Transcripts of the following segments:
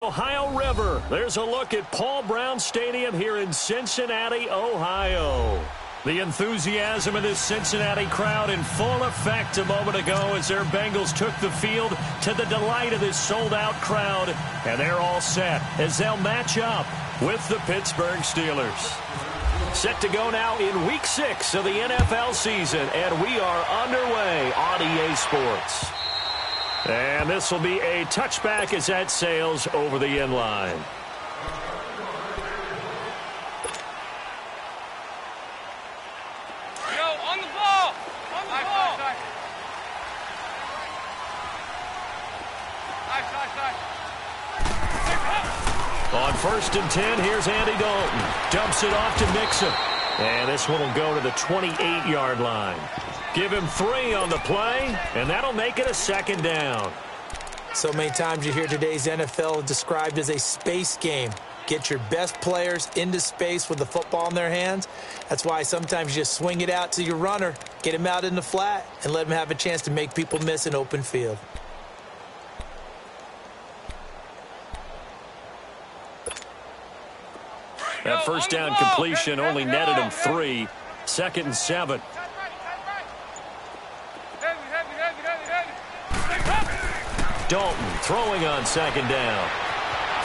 Ohio River. There's a look at Paul Brown Stadium here in Cincinnati, Ohio. The enthusiasm of this Cincinnati crowd in full effect a moment ago as their Bengals took the field to the delight of this sold-out crowd. And they're all set as they'll match up with the Pittsburgh Steelers. Set to go now in Week 6 of the NFL season, and we are underway on EA Sports. And this will be a touchback as that sails over the end line. On the ball! On the ball! On 1st and 10, here's Andy Dalton. Dumps it off to Mixon. And this one will go to the 28-yard line. Give him 3 on the play, and that'll make it a 2nd down. So many times you hear today's NFL described as a space game. Get your best players into space with the football in their hands. That's why sometimes you just swing it out to your runner, get him out in the flat, and let him have a chance to make people miss an open field. That first down completion only netted him 3. 2nd and 7. Dalton throwing on 2nd down.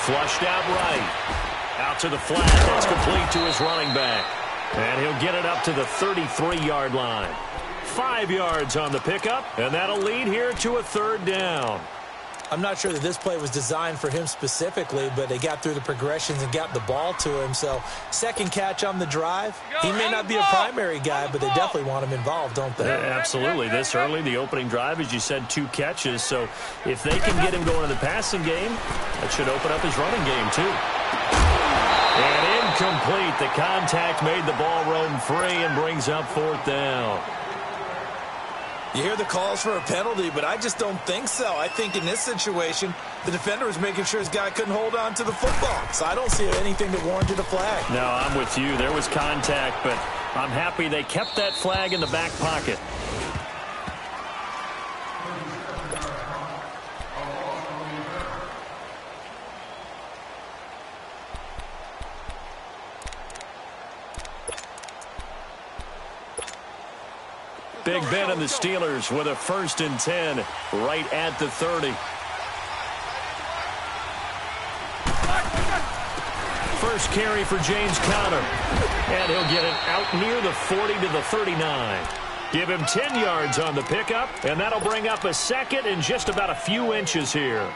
Flushed out right. Out to the flat. That's complete to his running back. And he'll get it up to the 33-yard line. 5 yards on the pickup, and that'll lead here to a 3rd down. I'm not sure that this play was designed for him specifically, but they got through the progressions and got the ball to him. So, second catch on the drive. He may not be a primary guy, but they definitely want him involved, don't they? Yeah, absolutely. This early, the opening drive, as you said, 2 catches. So, if they can get him going in the passing game, that should open up his running game, too. And incomplete. The contact made the ball roam free and brings up 4th down. You hear the calls for a penalty, but I just don't think so. I think in this situation, the defender was making sure his guy couldn't hold on to the football. So I don't see anything that warranted a flag. No, I'm with you. There was contact, but I'm happy they kept that flag in the back pocket. Big Ben and the Steelers with a 1st and 10 right at the 30. First carry for James Conner. And he'll get it out near the 40 to the 39. Give him 10 yards on the pickup, and that'll bring up a 2nd and just about a few inches here.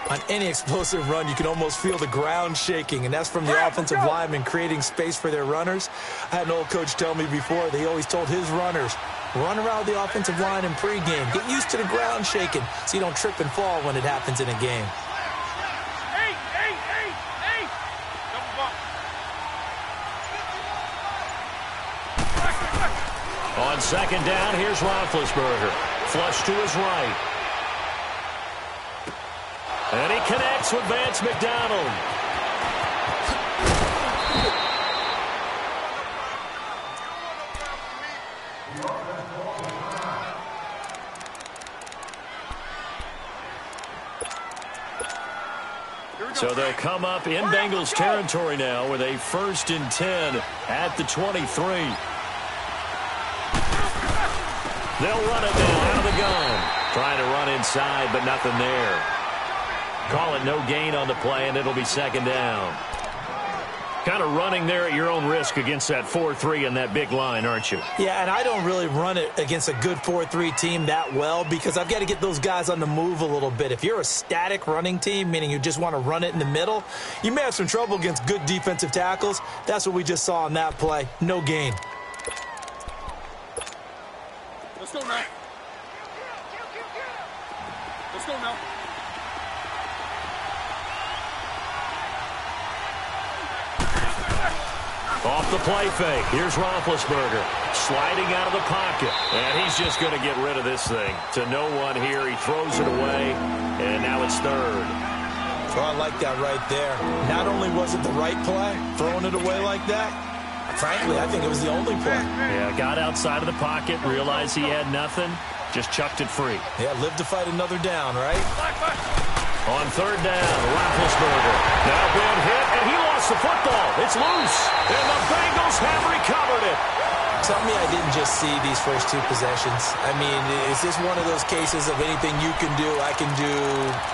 On any explosive run, you can almost feel the ground shaking, and that's from the offensive linemen creating space for their runners. I had an old coach tell me before, they always told his runners, run around the offensive line in pregame. Get used to the ground shaking so you don't trip and fall when it happens in a game. On 2nd down, here's Roethlisberger. Flush to his right. And he connects with Vance McDonald. So they'll come up in Bengals territory now with a 1st and 10 at the 23. They'll run it now out of the gun. Trying to run inside, but nothing there. Call it no gain on the play, and it'll be 2nd down. Kind of running there at your own risk against that 4-3 and that big line, aren't you? Yeah, and I don't really run it against a good 4-3 team that well because I've got to get those guys on the move a little bit. If you're a static running team, meaning you just want to run it in the middle, you may have some trouble against good defensive tackles. That's what we just saw on that play. No gain. Let's go now. Let's go now. Off the play fake. Here's Roethlisberger sliding out of the pocket. And he's just going to get rid of this thing. To no one here. He throws it away. And now it's 3rd. Oh, I like that right there. Not only was it the right play, throwing it away like that, frankly, I think it was the only play. Yeah, got outside of the pocket, realized he had nothing, just chucked it free. Yeah, live to fight another down, right? On third down, Roethlisberger. Now big hit, and he lost the football. It's loose, and the Bengals have recovered it. Tell me I didn't just see these first two possessions. I mean, is this one of those cases of anything you can do, I can do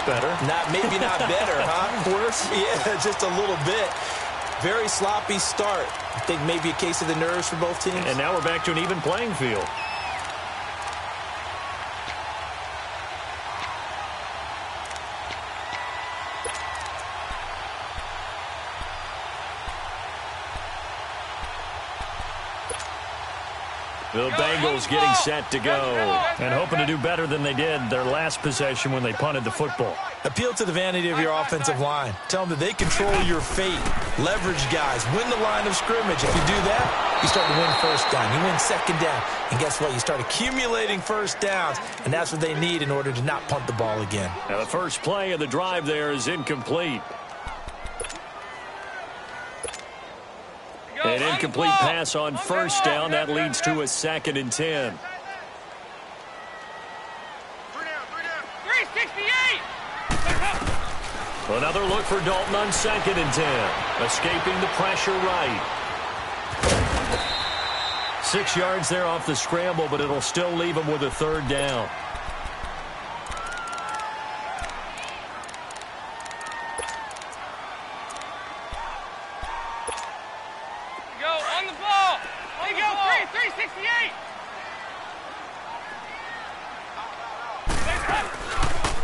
better? Maybe not better, huh? Worse? Yeah, just a little bit. Very sloppy start. I think maybe a case of the nerves for both teams. And now we're back to an even playing field. The Bengals getting set to go and hoping to do better than they did their last possession when they punted the football. Appeal to the vanity of your offensive line. Tell them that they control your fate. Leverage guys. Win the line of scrimmage. If you do that, you start to win first down. You win second down. And guess what? You start accumulating first downs, and that's what they need in order to not punt the ball again. Now the first play of the drive there is incomplete. An incomplete pass on first down. That leads to a 2nd and 10. 368. Another look for Dalton on 2nd and 10. Escaping the pressure right. 6 yards there off the scramble, but it'll still leave him with a 3rd down. On the ball. There you go. 368.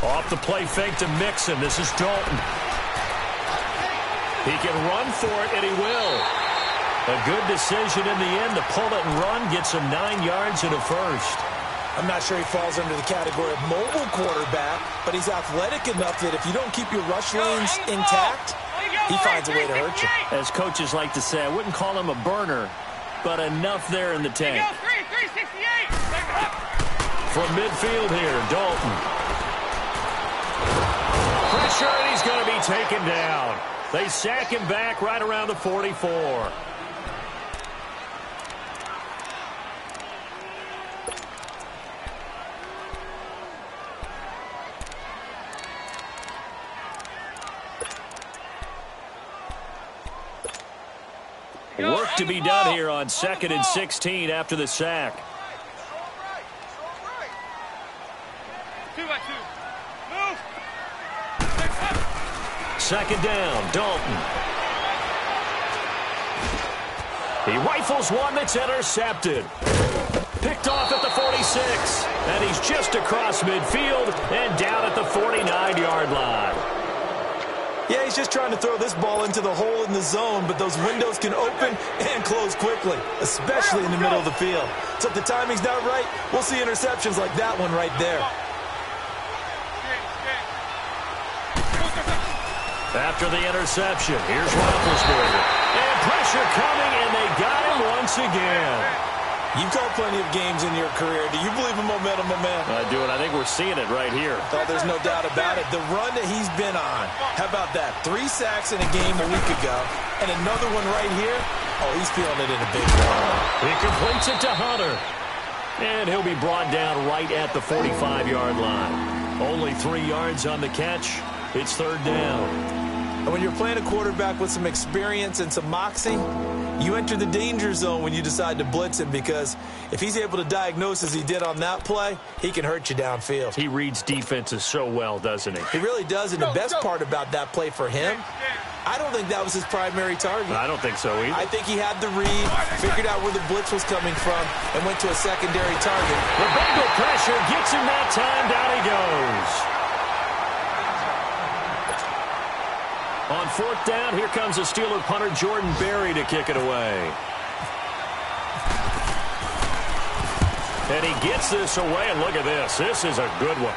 Off the play fake to Mixon. This is Dalton. He can run for it, and he will. A good decision in the end to pull it and run. Gets him 9 yards and a first. I'm not sure he falls under the category of mobile quarterback, but he's athletic enough that if you don't keep your rush lanes intact, he finds a way to hurt you. As coaches like to say, I wouldn't call him a burner, but enough there in the tank. 368. From midfield here, Dalton. Pressure, and he's going to be taken down. They sack him back right around the 44. Work to be done here on 2nd and 16 after the sack. 2 by 2. Move. 2nd down, Dalton. He rifles one that's intercepted. Picked off at the 46. And he's just across midfield and down at the 49-yard line. Yeah, he's just trying to throw this ball into the hole in the zone, but those windows can open and close quickly, especially in the middle of the field. So if the timing's not right, we'll see interceptions like that one right there. After the interception, here's Roethlisberger. And pressure coming, and they got him once again. You've called plenty of games in your career. Do you believe in momentum, my man? I do, and I think we're seeing it right here. Oh, there's no doubt about it. The run that he's been on. How about that? 3 sacks in a game a week ago, and another one right here. Oh, he's feeling it in a big way. He completes it to Hunter. And he'll be brought down right at the 45-yard line. Only 3 yards on the catch. It's 3rd down. And when you're playing a quarterback with some experience and some moxie, you enter the danger zone when you decide to blitz him, because if he's able to diagnose as he did on that play, he can hurt you downfield. He reads defenses so well, doesn't he? He really does, and the best part about that play for him, I don't think that was his primary target. I don't think so either. I think he had the read, figured out where the blitz was coming from, and went to a secondary target. The Bengal pressure gets him that time. Down he goes. On 4th down, here comes a Steeler punter, Jordan Berry, to kick it away. And he gets this away, and look at this. This is a good one.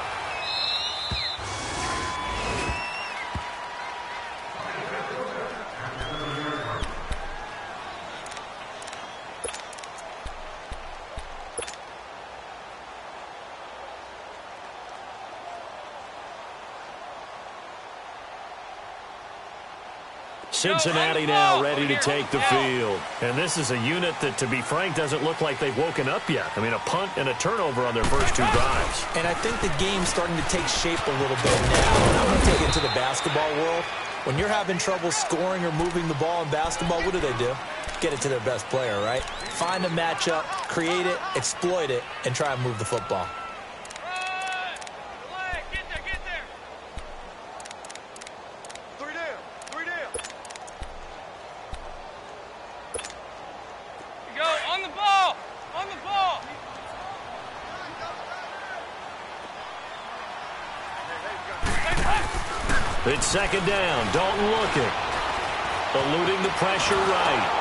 Cincinnati now ready to take the field. And this is a unit that, to be frank, doesn't look like they've woken up yet. I mean, a punt and a turnover on their first 2 drives. And I think the game's starting to take shape a little bit now. And I'm going to take it to the basketball world. When you're having trouble scoring or moving the ball in basketball, what do? Get it to their best player, right? Find a matchup, create it, exploit it, and try and move the football. It's second down. Dalton looking. Eluding the pressure right.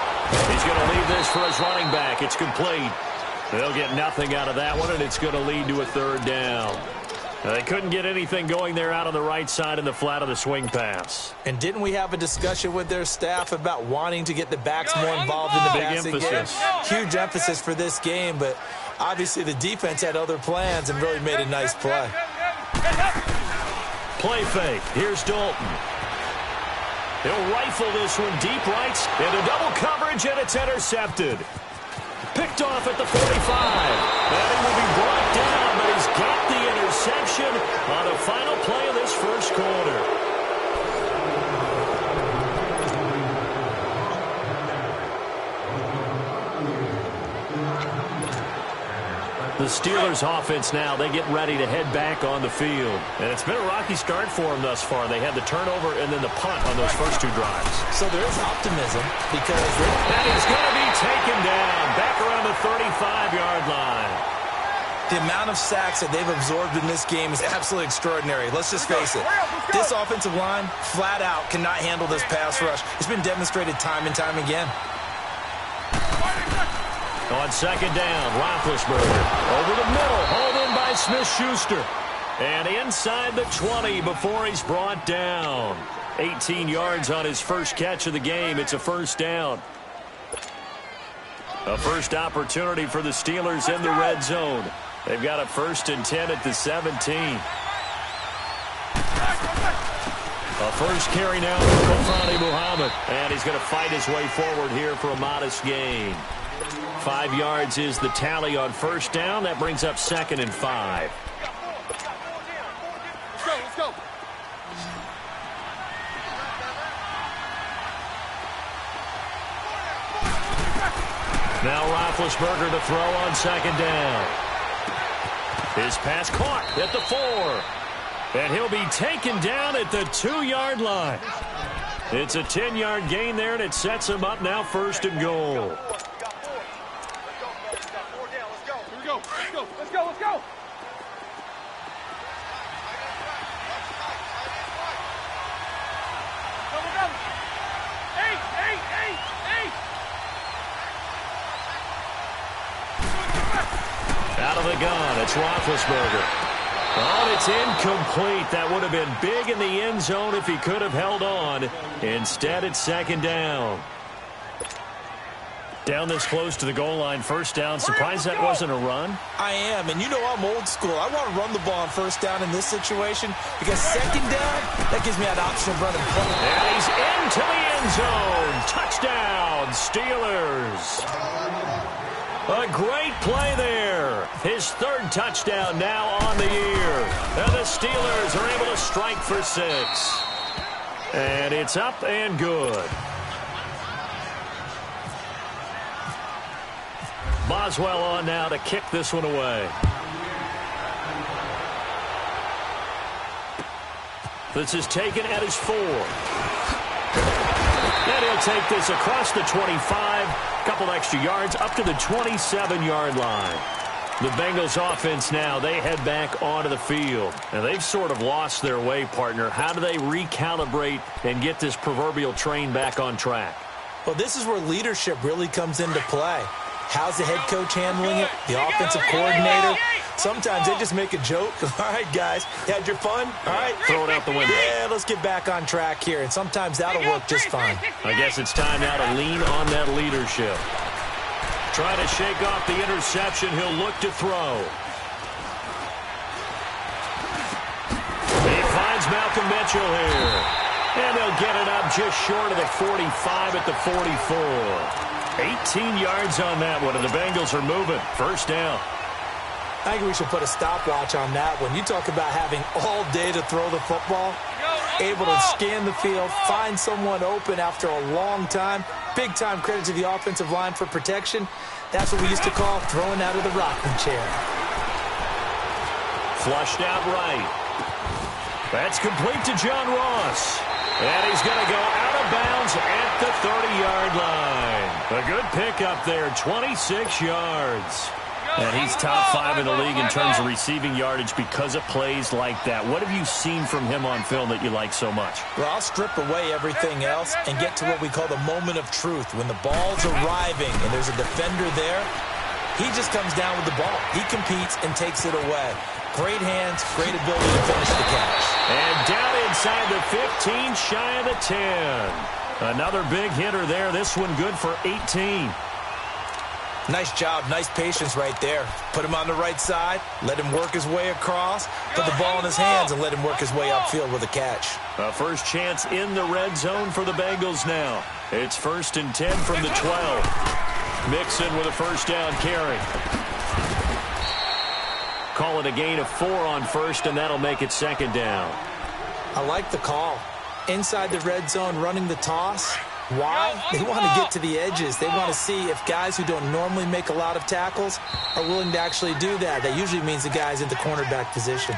He's going to leave this for his running back. It's complete. They'll get nothing out of that one, and it's going to lead to a 3rd down. They couldn't get anything going there out on the right side in the flat of the swing pass. And didn't we have a discussion with their staff about wanting to get the backs more involved in the passing game? Huge emphasis for this game, but obviously the defense had other plans and really made a nice play. Play fake. Here's Dalton. He'll rifle this one deep right into double coverage, and it's intercepted. Picked off at the 45. And he will be brought down, but he's got the interception on the final play of this first quarter. The Steelers offense now, they get ready to head back on the field. And it's been a rocky start for them thus far. They had the turnover and then the punt on those first 2 drives. So there is optimism because... And he's going to be taken down back around the 35-yard line. The amount of sacks that they've absorbed in this game is absolutely extraordinary. Let's just face it. This offensive line, flat out, cannot handle this pass rush. It's been demonstrated time and time again. On second down, Roethlisberger over the middle, hauled in by Smith-Schuster. And inside the 20 before he's brought down. 18 yards on his first catch of the game. It's a first down. A first opportunity for the Steelers in the red zone. They've got a 1st and 10 at the 17. A first carry now for Kofani Muhammad. And he's going to fight his way forward here for a modest gain. 5 yards is the tally on first down. That brings up 2nd and 5. Let's go. Now Roethlisberger to throw on second down. His pass caught at the 4. And he'll be taken down at the 2-yard line. It's a 10-yard gain there, and it sets him up now 1st and goal. Let's go. Out of the gun, it's Roethlisberger. Oh, it's incomplete. That would have been big in the end zone if he could have held on. Instead, it's second down. Down this close to the goal line, first down. Surprised that wasn't a run? I am, and you know I'm old school. I want to run the ball on first down in this situation because second down, that gives me that option of running play. And he's into the end zone. Touchdown, Steelers. A great play there. His 3rd touchdown now on the year. And the Steelers are able to strike for 6. And it's up and good. Boswell on now to kick this one away. This is taken at his 4. And he'll take this across the 25. Couple extra yards up to the 27-yard line. The Bengals offense now, they head back onto the field. And they've sort of lost their way, partner. How do they recalibrate and get this proverbial train back on track? Well, this is where leadership really comes into play. How's the head coach handling it? The offensive coordinator? Sometimes they just make a joke. All right, guys, you had your fun? All right. Throw it out the window. Yeah, let's get back on track here. And sometimes that'll work just fine. I guess it's time now to lean on that leadership. Try to shake off the interception. He'll look to throw. He finds Malcolm Mitchell here. And they'll get it up just short of the 45 at the 44. 18 yards on that one, and the Bengals are moving. First down. I think we should put a stopwatch on that one. You talk about having all day to throw the football, able to scan the field, find someone open after a long time. Big-time credit to the offensive line for protection. That's what we used to call throwing out of the rocking chair. Flushed out right. That's complete to John Ross. And he's going to go out of bounds at the 30-yard line. A good pickup there, 26 yards. And he's top 5 in the league in terms of receiving yardage because of plays like that. What have you seen from him on film that you like so much? Well, I'll strip away everything else and get to what we call the moment of truth. When the ball's arriving and there's a defender there, he just comes down with the ball. He competes and takes it away. Great hands, great ability to finish the catch. And down inside the 15, shy of the 10. Another big hitter there. This one good for 18. Nice job, nice patience right there. Put him on the right side, let him work his way across, put the ball in his hands, and let him work his way upfield with a catch. A first chance in the red zone for the Bengals now. It's 1st and 10 from the 12. Mixon with a first down carry. Call it a gain of 4 on first, and that'll make it 2nd down. I like the call. Inside the red zone, running the toss. Why? They want to get to the edges. They want to see if guys who don't normally make a lot of tackles are willing to actually do that. That usually means the guy's in the cornerback position.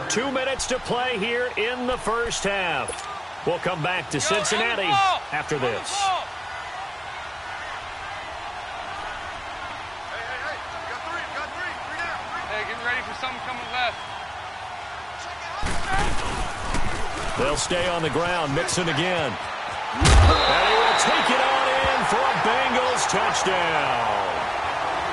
2 minutes to play here in the first half. We'll come back to Cincinnati after this. Hey, getting ready for something coming left. They'll stay on the ground. Mixon again. And he will take it on in for a Bengals touchdown.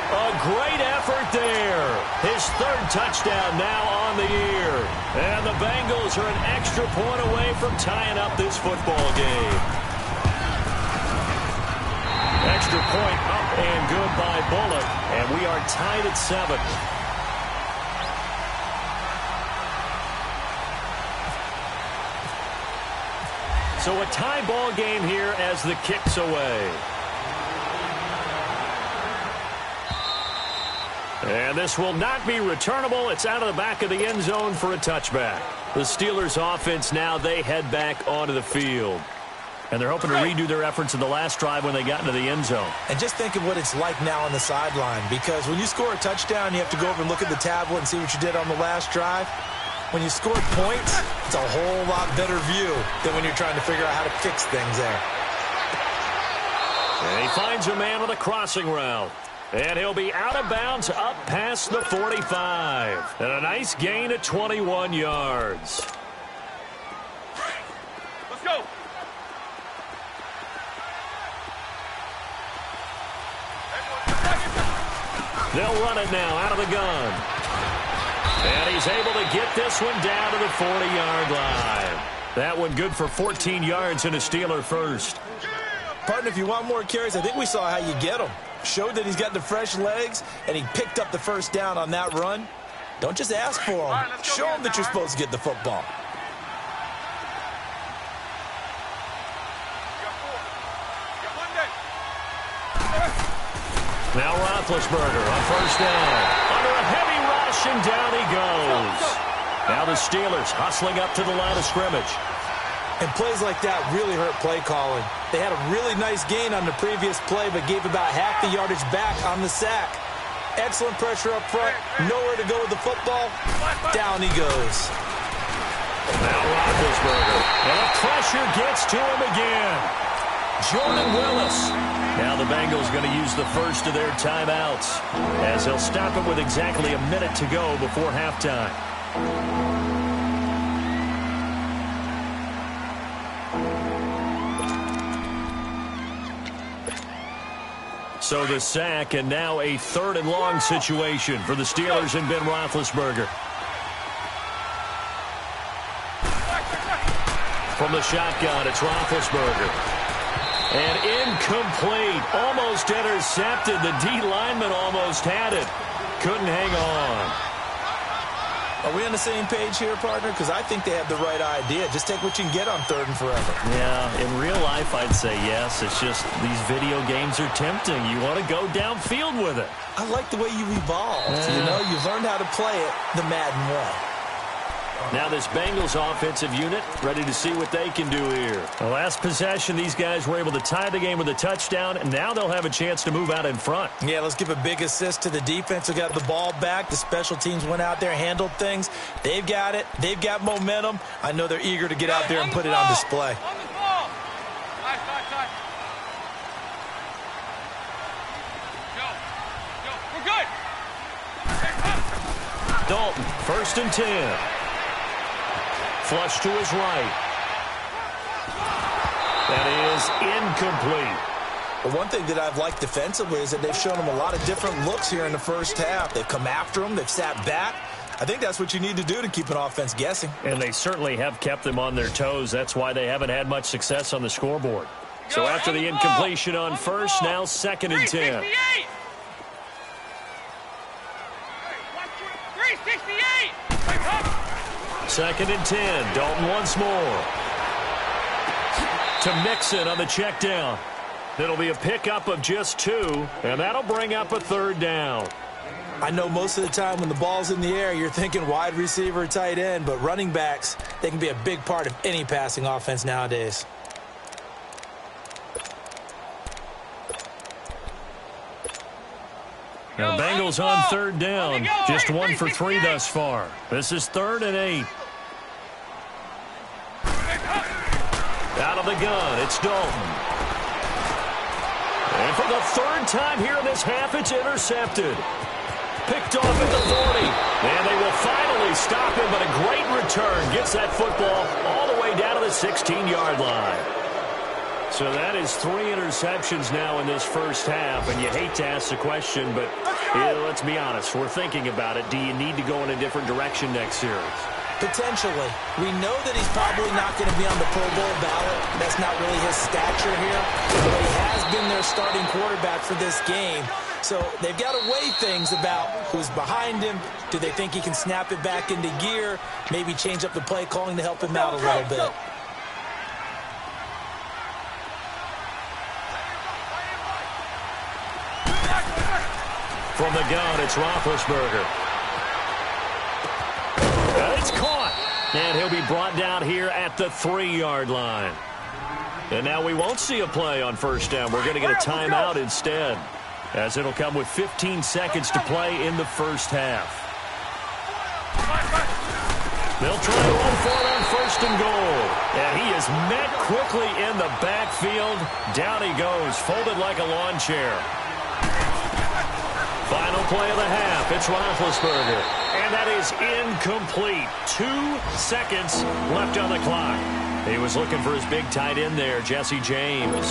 A great effort there. His 3rd touchdown now on the year. And the Bengals are an extra point away from tying up this football game. Extra point up and good by Bullock. And we are tied at 7. So a tie ball game here as the kick's away. And this will not be returnable. It's out of the back of the end zone for a touchback. The Steelers offense now, they head back onto the field. And they're hoping to redo their efforts in the last drive when they got into the end zone. And just think of what it's like now on the sideline. Because when you score a touchdown, you have to go over and look at the tablet and see what you did on the last drive. When you score points, it's a whole lot better view than when you're trying to figure out how to fix things there. And he finds a man with a crossing route. And he'll be out of bounds up past the 45. And a nice gain of 21 yards. Let's go. They'll run it now out of the gun. And he's able to get this one down to the 40-yard line. That one good for 14 yards and a Steeler first. Partner, if you want more carries, I think we saw how you get them. Showed that he's got the fresh legs, and he picked up the first down on that run. Don't just ask for them. Show them that you're supposed to get the football. Now Roethlisberger on first down. Under a heavy rush, and down he goes. Now the Steelers hustling up to the line of scrimmage. And plays like that really hurt play calling. They had a really nice gain on the previous play, but gave about half the yardage back on the sack. Excellent pressure up front. Nowhere to go with the football. Down he goes. Now Roethlisberger. And the pressure gets to him again. Jordan Willis. Now the Bengals going to use the first of their timeouts as they'll stop it with exactly a minute to go before halftime. So the sack, and now a 3rd and long situation for the Steelers and Ben Roethlisberger. From the shotgun, it's Roethlisberger. And incomplete. Almost intercepted. The D lineman almost had it. Couldn't hang on. Are we on the same page here, partner? Because I think they have the right idea. Just take what you can get on 3rd and forever. Yeah, in real life, I'd say yes. It's just these video games are tempting. You want to go downfield with it. I like the way you evolved. You know, you've learned how to play it the Madden way. Now this Bengals offensive unit ready to see what they can do here. The last possession, these guys were able to tie the game with a touchdown, and now they'll have a chance to move out in front. Yeah, let's give a big assist to the defense who got the ball back. The special teams went out there, handled things. They've got it. They've got momentum. I know they're eager to get out there and put it on display. On the ball. Nice. Go. We're good. Dalton, 1st and 10. Flush to his right. That is incomplete. But one thing that I've liked defensively is that they've shown them a lot of different looks here in the first half. They've come after them. They've sat back. I think that's what you need to do to keep an offense guessing. And they certainly have kept them on their toes. That's why they haven't had much success on the scoreboard. So after the incompletion on 1st, now 2nd and 10. 368. 368. 2nd and 10. Dalton once more. To Mixon on the check down. It'll be a pickup of just 2, and that'll bring up a 3rd down. I know most of the time when the ball's in the air, you're thinking wide receiver, tight end, but running backs, they can be a big part of any passing offense nowadays. Now Bengals on 3rd down. Just 1 for 3 thus far. This is 3rd and 8. Out of the gun, it's Dalton. And for the 3rd time here in this half, it's intercepted. Picked off at the 40. And they will finally stop him, but a great return. Gets that football all the way down to the 16-yard line. So that is 3 interceptions now in this first half, and you hate to ask the question, but let's be honest. We're thinking about it. Do you need to go in a different direction next series? Potentially. We know that he's probably not going to be on the Pro Bowl ballot. That's not really his stature here. But he has been their starting quarterback for this game. So they've got to weigh things about who's behind him. Do they think he can snap it back into gear? Maybe change up the play calling to help him out a little bit. From the gun, it's Roethlisberger. It's caught. And he'll be brought down here at the 3-yard line. And now we won't see a play on 1st down. We're going to get a timeout instead, as it'll come with 15 seconds to play in the first half. They'll try to run for it on 1st and goal. And he is met quickly in the backfield. Down he goes, folded like a lawn chair. Final play of the half. It's Roethlisberger. And that is incomplete. 2 seconds left on the clock. He was looking for his big tight end there, Jesse James.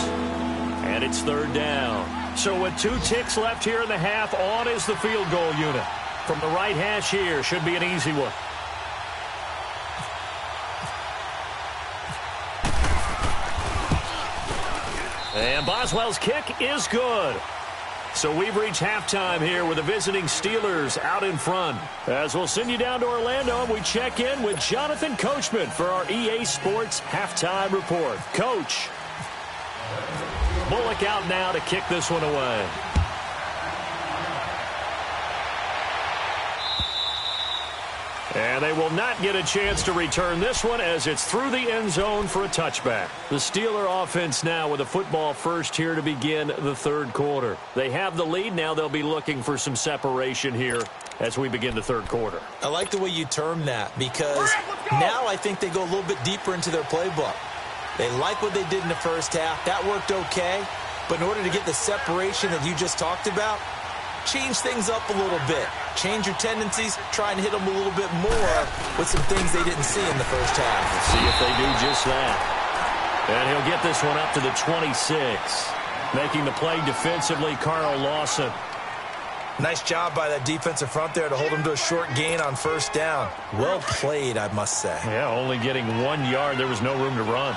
And it's 3rd down. So with 2 ticks left here in the half, on is the field goal unit. From the right hash here, should be an easy one. And Boswell's kick is good. So we've reached halftime here with the visiting Steelers out in front. As we'll send you down to Orlando, and we check in with Jonathan Coachman for our EA Sports Halftime Report. Coach, Bullock out now to kick this one away. And they will not get a chance to return this one as it's through the end zone for a touchback. The Steeler offense now with a football first here to begin the 3rd quarter. They have the lead. Now they'll be looking for some separation here as we begin the 3rd quarter. I like the way you term that because now I think they go a little bit deeper into their playbook. They like what they did in the first half. That worked okay. But in order to get the separation that you just talked about, change things up a little bit. Change your tendencies. Try and hit them a little bit more with some things they didn't see in the first half. Let's see if they do just that. And he'll get this one up to the 26. Making the play defensively, Carl Lawson. Nice job by that defensive front there to hold him to a short gain on 1st down. Well played, I must say. Yeah, only getting 1 yard. There was no room to run.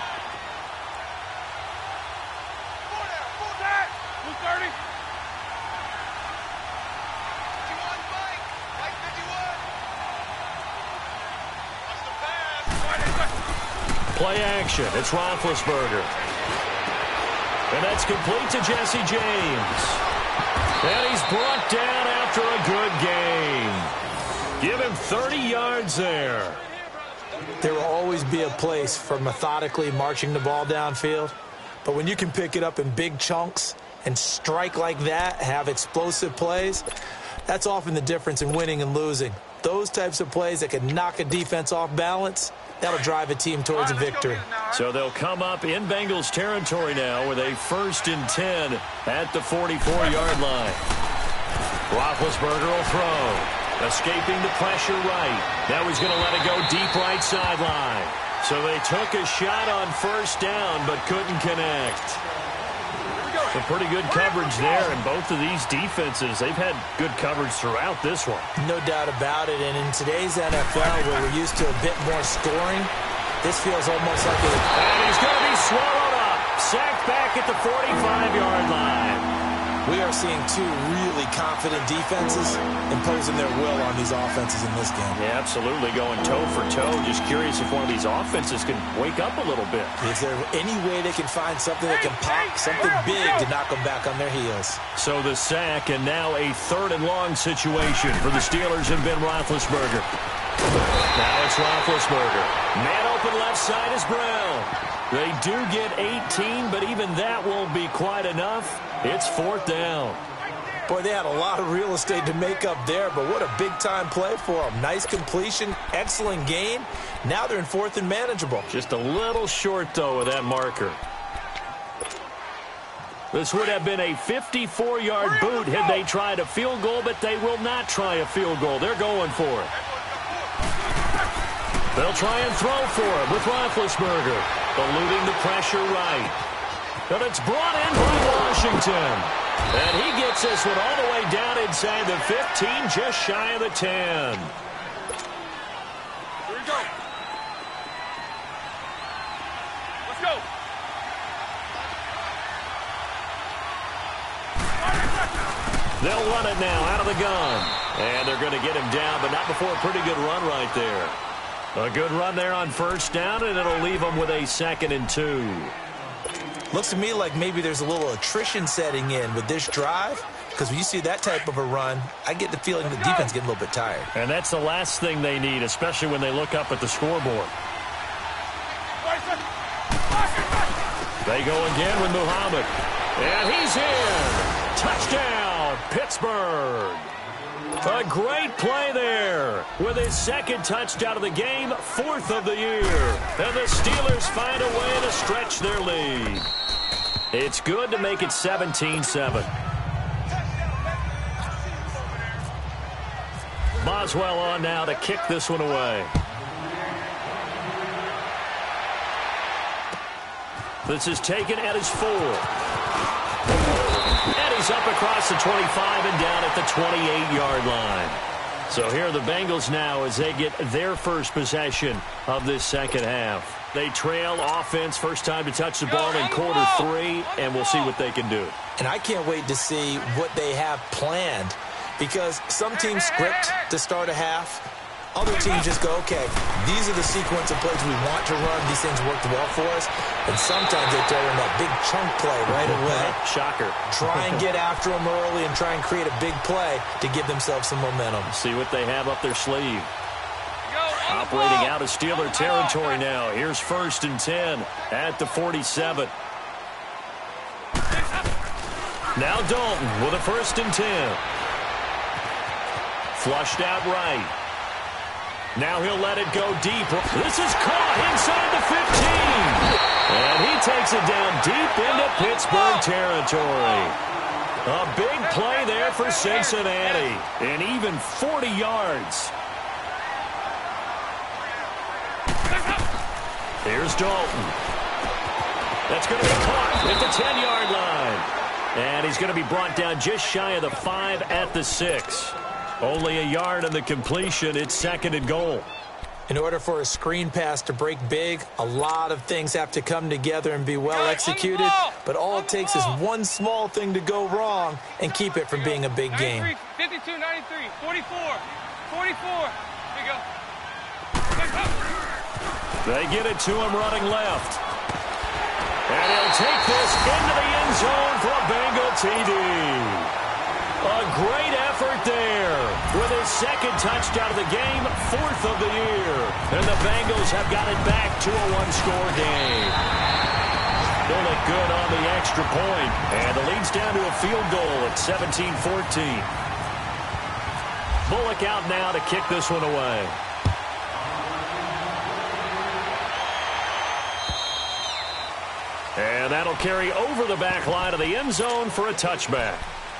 Play action. It's Roethlisberger. And that's complete to Jesse James. And he's brought down after a good game. Give him 30 yards there. There will always be a place for methodically marching the ball downfield. But when you can pick it up in big chunks and strike like that, have explosive plays, that's often the difference in winning and losing. Those types of plays that can knock a defense off balance, that'll drive a team towards a victory. So they'll come up in Bengals territory now with a 1st and 10 at the 44-yard line. Roethlisberger will throw. Escaping the pressure right. Now he's going to let it go deep right sideline. So they took a shot on 1st down but couldn't connect. Some pretty good coverage there, and both of these defenses, they've had good coverage throughout this one. No doubt about it, and in today's NFL, where we're used to a bit more scoring, this feels almost like a... And he's going to be swallowed up. Sacked back at the 45-yard line. We are seeing two really confident defenses imposing their will on these offenses in this game. Yeah, absolutely, going toe for toe. Just curious if one of these offenses can wake up a little bit. Is there any way they can find something that can pop, something big to knock them back on their heels? So the sack, and now a 3rd and long situation for the Steelers and Ben Roethlisberger. Now it's Roethlisberger. Man open left side is Brown. They do get 18, but even that won't be quite enough. It's 4th down. Boy, they had a lot of real estate to make up there, but what a big-time play for them. Nice completion, excellent gain. Now they're in 4th and manageable. Just a little short, though, of that marker. This would have been a 54-yard boot had they tried a field goal, but they will not try a field goal. They're going for it. They'll try and throw for it with Roethlisberger, eluding the pressure right. And it's brought in by Washington. And he gets this one all the way down inside the 15, just shy of the 10. Here we go. Let's go. They'll run it now out of the gun. And they're going to get him down, but not before a pretty good run right there. A good run there on 1st down, and it'll leave them with a 2nd and 2. Looks to me like maybe there's a little attrition setting in with this drive, because when you see that type of a run, I get the feeling the defense getting a little bit tired. And that's the last thing they need, especially when they look up at the scoreboard. They go again with Muhammad. And he's in. Touchdown, Pittsburgh. A great play there with his 2nd touchdown of the game, 4th of the year. And the Steelers find a way to stretch their lead. It's good to make it 17-7. Boswell on now to kick this one away. This is taken at his 4. And he's up across the 25 and down at the 28-yard line. So here are the Bengals now as they get their first possession of this 2nd half. They trail offense, first time to touch the ball in quarter 3, and we'll see what they can do. And I can't wait to see what they have planned, because some teams script to start a half. Other teams just go, okay, these are the sequence of plays we want to run. These things worked well for us. And sometimes they throw in that big chunk play right away. Shocker. Try and get after them early and try and create a big play to give themselves some momentum. See what they have up their sleeve. Operating out of Steeler territory now. Here's 1st and 10 at the 47. Now Dalton with a 1st and 10. Flushed out right. Now he'll let it go deep. This is caught inside the 15. And he takes it down deep into Pittsburgh territory. A big play there for Cincinnati. And even 40 yards. Here's Dalton. That's going to be caught at the 10-yard line. And he's going to be brought down just shy of the 5 at the 6. Only a yard on the completion. It's 2nd and goal. In order for a screen pass to break big, a lot of things have to come together and be well executed. But all it takes is one small thing to go wrong and keep it from being a big game. 52, 93, 44, 44. Here you go. They get it to him running left. And he'll take this into the end zone for a Bengal TD. A great effort there with his second touchdown of the game, 4th of the year. And the Bengals have got it back to a one-score game. They'll look good on the extra point. And the lead's down to a field goal at 17-14. Bullock out now to kick this one away. And that'll carry over the back line of the end zone for a touchback.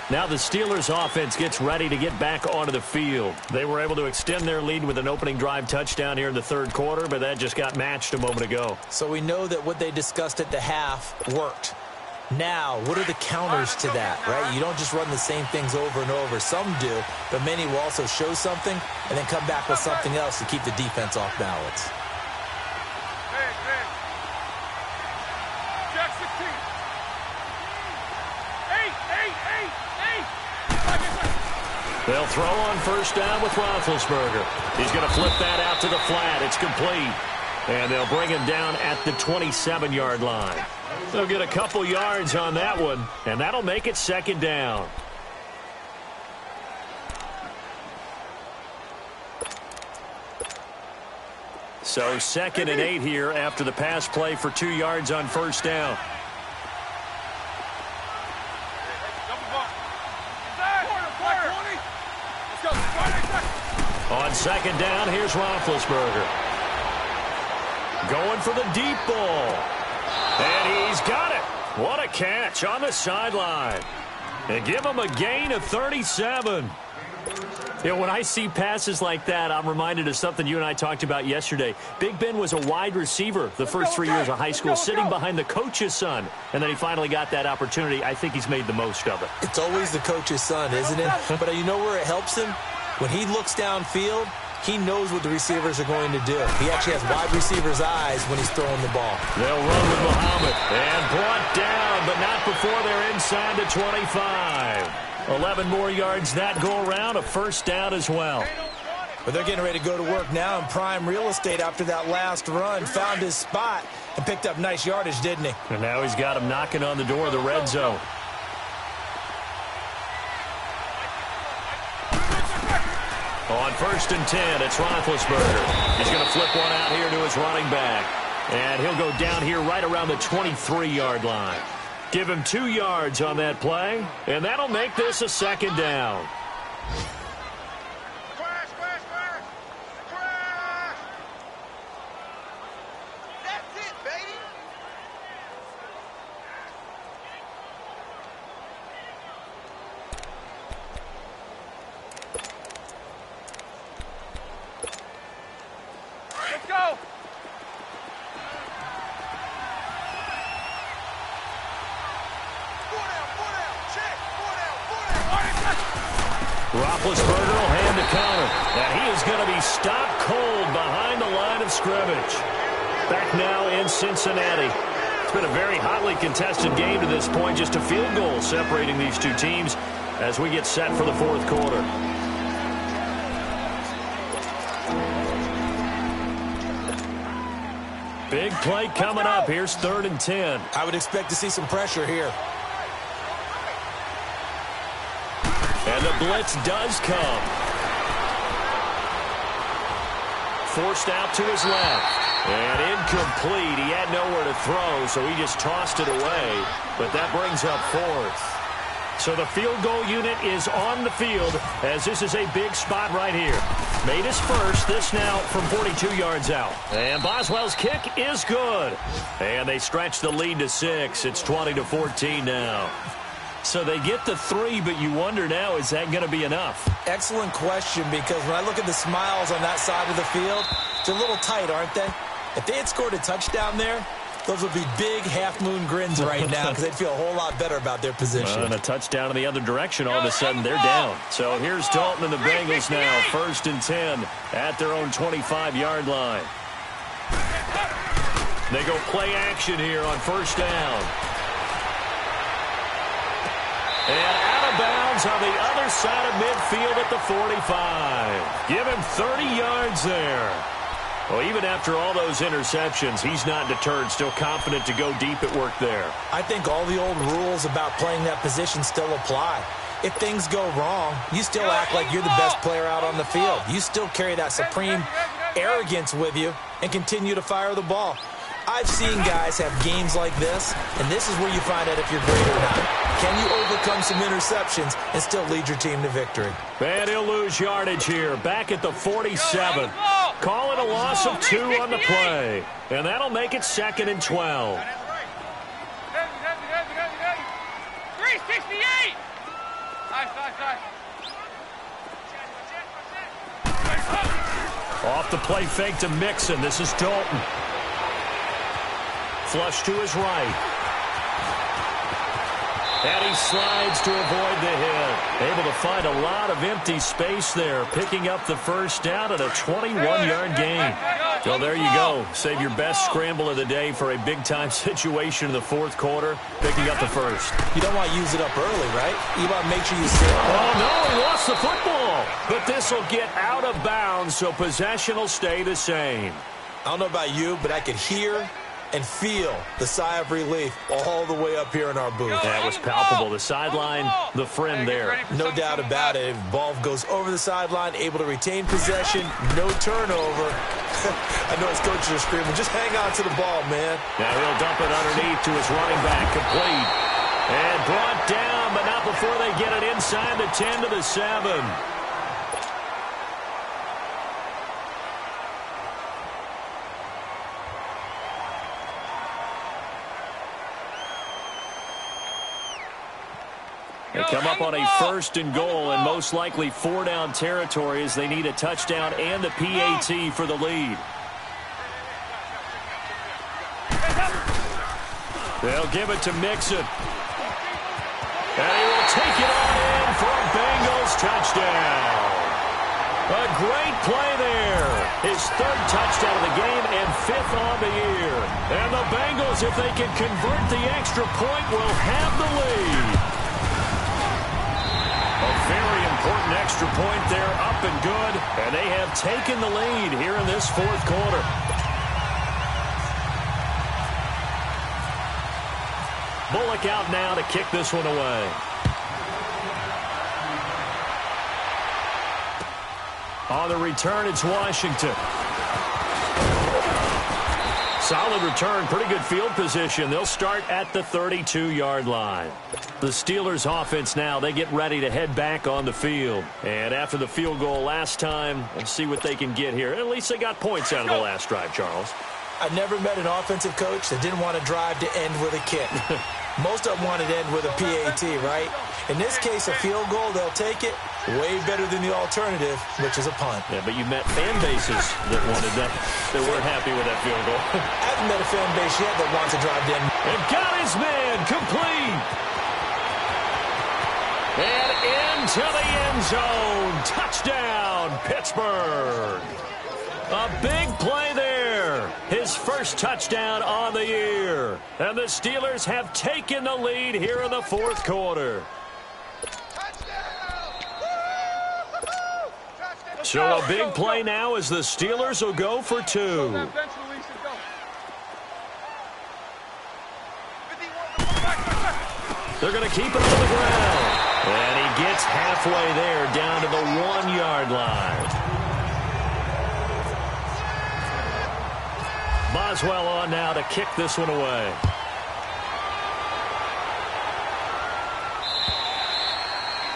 Now the Steelers offense gets ready to get back onto the field. They were able to extend their lead with an opening drive touchdown here in the third quarter, but that just got matched a moment ago. So we know that what they discussed at the half worked. Now, what are the counters to that, right? You don't just run the same things over and over. Some do, but many will also show something and then come back with something else to keep the defense off balance. They'll throw on first down with Roethlisberger. He's going to flip that out to the flat. It's complete. And they'll bring him down at the 27-yard line. They'll get a couple yards on that one, and that'll make it second down. So 2nd and 8 here after the pass play for 2 yards on first down. On second down, here's Roethlisberger. Going for the deep ball. And he's got it. What a catch on the sideline. And give him a gain of 37. You know, when I see passes like that, I'm reminded of something you and I talked about yesterday. Big Ben was a wide receiver the first 3 years of high school, sitting behind the coach's son. And then he finally got that opportunity. I think he's made the most of it. It's always the coach's son, isn't it? But you know where it helps him? When he looks downfield, he knows what the receivers are going to do. He actually has wide receivers' eyes when he's throwing the ball. They'll run with Muhammad. And brought down, but not before they're inside the 25. 11 more yards that go around, a first down as well. But they're getting ready to go to work now in prime real estate after that last run. Found his spot and picked up nice yardage, didn't he? And now he's got him knocking on the door of the red zone. On 1st and 10, it's Roethlisberger. He's going to flip one out here to his running back. And he'll go down here right around the 23-yard line. Give him 2 yards on that play, and that'll make this a second down. That's it, baby. Let's go. Roethlisberger will hand the counter. And he is going to be stopped cold behind the line of scrimmage. Back now in Cincinnati. It's been a very hotly contested game to this point. Just a field goal separating these two teams as we get set for the fourth quarter. Big play coming up. Here's 3rd and 10. I would expect to see some pressure here. And the blitz does come. Forced out to his left. And incomplete. He had nowhere to throw, so he just tossed it away. But that brings up 4th. So the field goal unit is on the field as this is a big spot right here. Made his first. This now from 42 yards out. And Boswell's kick is good. And they stretch the lead to 6. It's 20-14 now. So they get the 3, but you wonder now, is that going to be enough? Excellent question, because when I look at the smiles on that side of the field, they're a little tight, aren't they? If they had scored a touchdown there, those would be big half-moon grins right now because they'd feel a whole lot better about their position. And a touchdown in the other direction, all of a sudden they're down. So here's Dalton and the Bengals now, 1st and 10 at their own 25-yard line. They go play action here on first down. And out of bounds on the other side of midfield at the 45. Give him 30 yards there. Well, even after all those interceptions, he's not deterred, still confident to go deep at work there. I think all the old rules about playing that position still apply. If things go wrong, you still act like you're the best player out on the field. You still carry that supreme arrogance with you and continue to fire the ball. I've seen guys have games like this, and this is where you find out if you're great or not. Can you overcome some interceptions and still lead your team to victory? And he'll lose yardage here, back at the 47. Call it a loss of 2 on the play. And that'll make it 2nd and 12. 368! Off the play fake to Mixon. This is Dalton. Flush to his right. And he slides to avoid the hit. Able to find a lot of empty space there, picking up the first down at a 21-yard gain. So there you go. Save your best scramble of the day for a big-time situation in the fourth quarter, picking up the first. You don't want to use it up early, right? You want to make sure you sit. Oh, no, he lost the football. But this will get out of bounds, so possession will stay the same. I don't know about you, but I could hear and feel the sigh of relief all the way up here in our booth. That was palpable. The sideline, the friend there. No doubt about it. If the ball goes over the sideline, able to retain possession, no turnover. I know his coaches are screaming, just hang on to the ball, man. Now he'll dump it underneath to his running back, complete. And brought down, but not before they get it inside the 10 to the 7. They come up on a 1st and goal and most likely 4-down territory as they need a touchdown and the PAT for the lead. They'll give it to Mixon. And he will take it on in for a Bengals touchdown. A great play there. His 3rd touchdown of the game and 5th on the year. And the Bengals, if they can convert the extra point, will have the lead. A very important extra point there, up and good. And they have taken the lead here in this fourth quarter. Bullock out now to kick this one away. On the return, it's Washington. Solid return, pretty good field position. They'll start at the 32-yard line. The Steelers offense now, they get ready to head back on the field. And after the field goal last time, we'll see what they can get here. At least they got points out of the last drive, Charles. I've never met an offensive coach that didn't want to drive to end with a kick. Most of them wanted to end with a PAT, right? In this case, a field goal, they'll take it. Way better than the alternative, which is a punt. Yeah, but you met fan bases that wanted that, that weren't happy with that field goal. I haven't met a fan base yet that wants to drive in. And got his man, complete. And into the end zone. Touchdown, Pittsburgh. A big play there. His first touchdown on the year. And the Steelers have taken the lead here in the fourth quarter. So a big play now as the Steelers will go for 2. They're going to keep it on the ground. And he gets halfway there down to the 1-yard line. Boswell on now to kick this one away.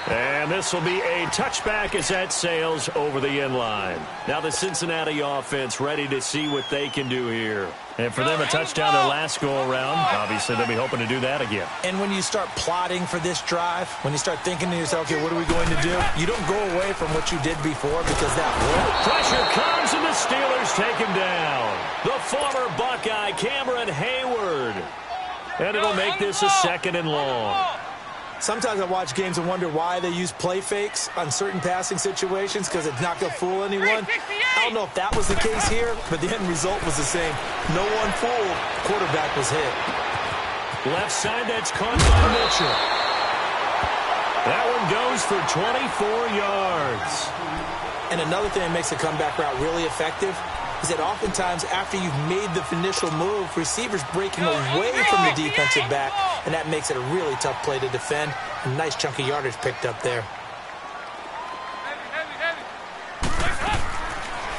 And this will be a touchback as that sails over the end line. Now the Cincinnati offense ready to see what they can do here. And for them, a touchdown their last go-around. Obviously, they'll be hoping to do that again. And when you start plotting for this drive, when you start thinking to yourself, okay, what are we going to do? You don't go away from what you did before because that worked. Pressure comes and the Steelers take him down. The former Buckeye, Cameron Hayward. And it'll make this a 2nd and long. Sometimes I watch games and wonder why they use play fakes on certain passing situations because it's not going to fool anyone. I don't know if that was the case here, but the end result was the same. No one fooled. Quarterback was hit. Left side, that's caught by Mitchell. That one goes for 24 yards. And another thing that makes the comeback route really effective, is that oftentimes after you've made the initial move, receivers breaking away from the defensive back, and that makes it a really tough play to defend. A nice chunk of yardage picked up there.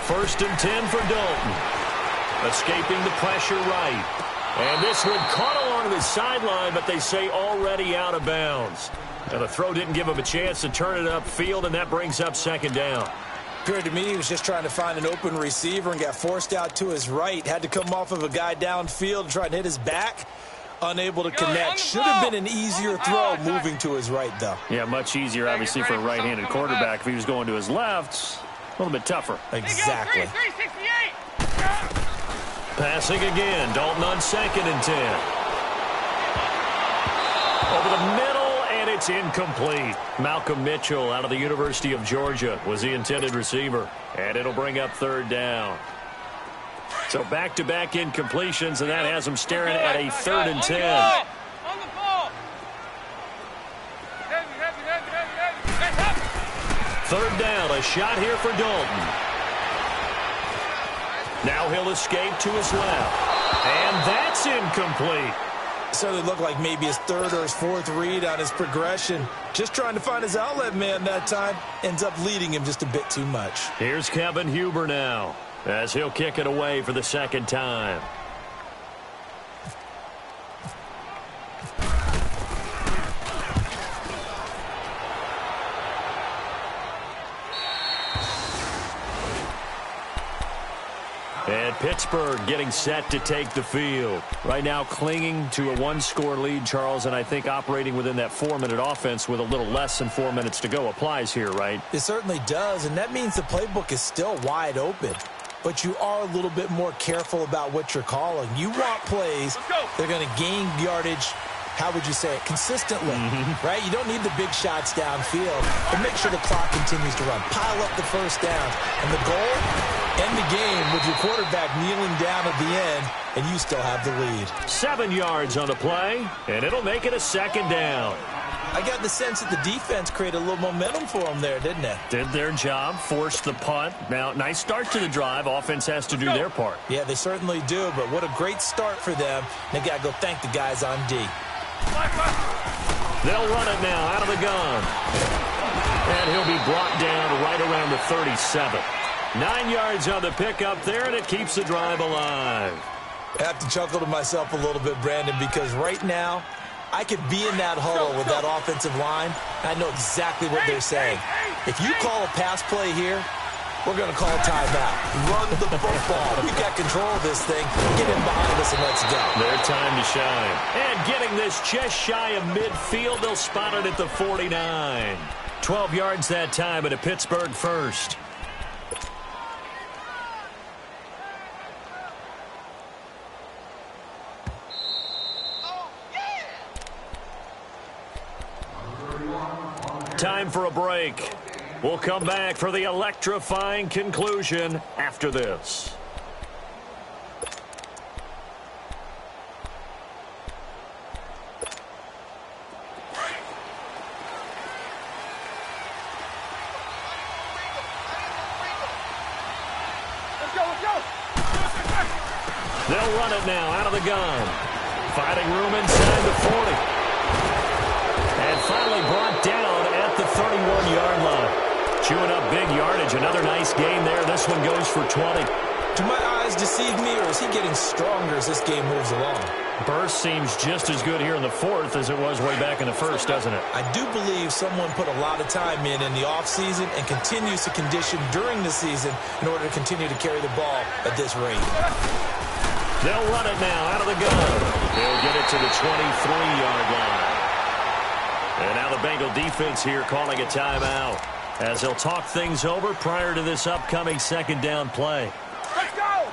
First and 10 for Dalton. Escaping the pressure right. And this one caught along the sideline, but they say already out of bounds. Now the throw didn't give him a chance to turn it upfield, and that brings up second down. Appeared to me he was just trying to find an open receiver and got forced out to his right. Had to come off of a guy downfield and try and hit his back. Unable to connect. Should have been an easier throw moving to his right, though. Yeah, much easier, obviously, for a right-handed quarterback. If he was going to his left, a little bit tougher. Exactly. 368. Passing again. Dalton on 2nd and 10. Over the middle, and it's incomplete. Malcolm Mitchell out of the University of Georgia was the intended receiver. And it'll bring up 3rd down. So back-to-back incompletions, and that has him staring at a 3rd and 10. On the ball. Heavy. 3rd down, a shot here for Dalton. Now he'll escape to his left. And that's incomplete. Certainly looked like maybe his 3rd or his 4th read on his progression. Just trying to find his outlet man that time. Ends up leading him just a bit too much. Here's Kevin Huber now, as he'll kick it away for the 2nd time. And Pittsburgh getting set to take the field. Right now clinging to a 1-score lead, Charles, and I think operating within that 4-minute offense with a little less than 4 minutes to go applies here, right? It certainly does, and that means the playbook is still wide open. But you are a little bit more careful about what you're calling. You want plays that are going to gain yardage, how would you say it, consistently, right? You don't need the big shots downfield, but make sure the clock continues to run. Pile up the first down. And the goal, end the game with your quarterback kneeling down at the end, and you still have the lead. 7 yards on the play, and it'll make it a 2nd down. I got the sense that the defense created a little momentum for them there, didn't it? Did their job, forced the punt. Now, nice start to the drive. Offense has to do their part. Yeah, they certainly do, but what a great start for them. They got to go thank the guys on D. They'll run it now out of the gun. And he'll be brought down right around the 37. 9 yards on the pickup there, and it keeps the drive alive. I have to chuckle to myself a little bit, Brandon, because right now, I could be in that huddle with that offensive line, and I know exactly what they're saying. If you call a pass play here, we're going to call a timeout. Run the football. We've got control of this thing. Get in behind us and let's go. Their time to shine. And getting this just shy of midfield, they'll spot it at the 49. 12 yards that time, and a Pittsburgh first. Time for a break. We'll come back for the electrifying conclusion after this. They'll run it now out of the gun. Finding room inside the 40. And finally brought down at the 31-yard line. Chewing up big yardage. Another nice gain there. This one goes for 20. Do my eyes deceive me, or is he getting stronger as this game moves along? Burst seems just as good here in the 4th as it was way back in the 1st, doesn't it? I do believe someone put a lot of time in the offseason and continues to condition during the season in order to continue to carry the ball at this rate. They'll run it now out of the gun. They'll get it to the 23-yard line. And now the Bengal defense here calling a timeout as they'll talk things over prior to this upcoming 2nd down play. Let's go!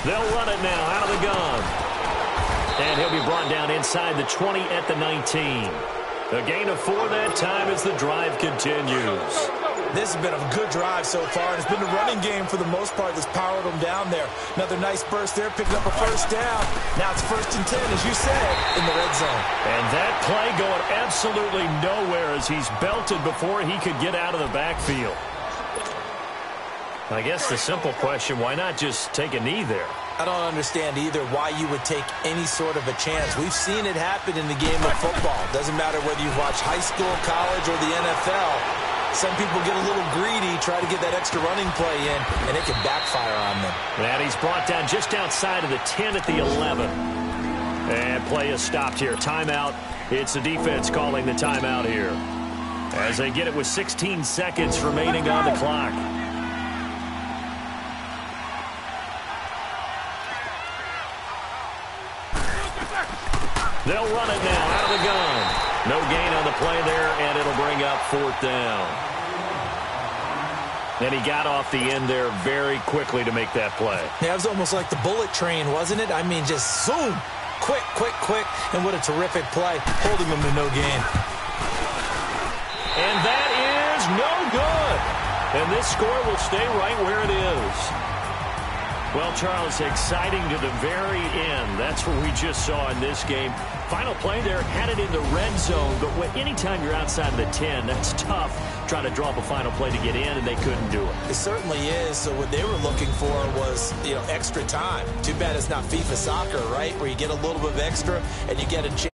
They'll run it now out of the gun. And he'll be brought down inside the 20 at the 19. A gain of 4 that time as the drive continues. This has been a good drive so far, and it's been the running game for the most part that's powered them down there. Another nice burst there, picking up a first down. Now it's 1st and 10, as you said, in the red zone. And that play going absolutely nowhere as he's belted before he could get out of the backfield. I guess the simple question, why not just take a knee there? I don't understand either why you would take any sort of a chance. We've seen it happen in the game of football. Doesn't matter whether you've watched high school, college, or the NFL. Some people get a little greedy, try to get that extra running play in, and it can backfire on them. And he's brought down just outside of the 10 at the 11. And play is stopped here. Timeout. It's the defense calling the timeout here, as they get it with 16 seconds remaining on the clock. They'll run it now out of the gun. No gain on the play there, and it'll bring up 4th down. And he got off the end there very quickly to make that play. Yeah, it was almost like the bullet train, wasn't it? I mean, just zoom. Quick, quick, quick. And what a terrific play, holding them to no gain. And that is no good. And this score will stay right where it is. Well, Charles, exciting to the very end. That's what we just saw in this game. Final play there, had it in the red zone, but anytime you're outside of the 10, that's tough trying to draw up a final play to get in, and they couldn't do it. It certainly is. So what they were looking for was, extra time. Too bad it's not FIFA soccer, right, where you get a little bit of extra and you get a chance.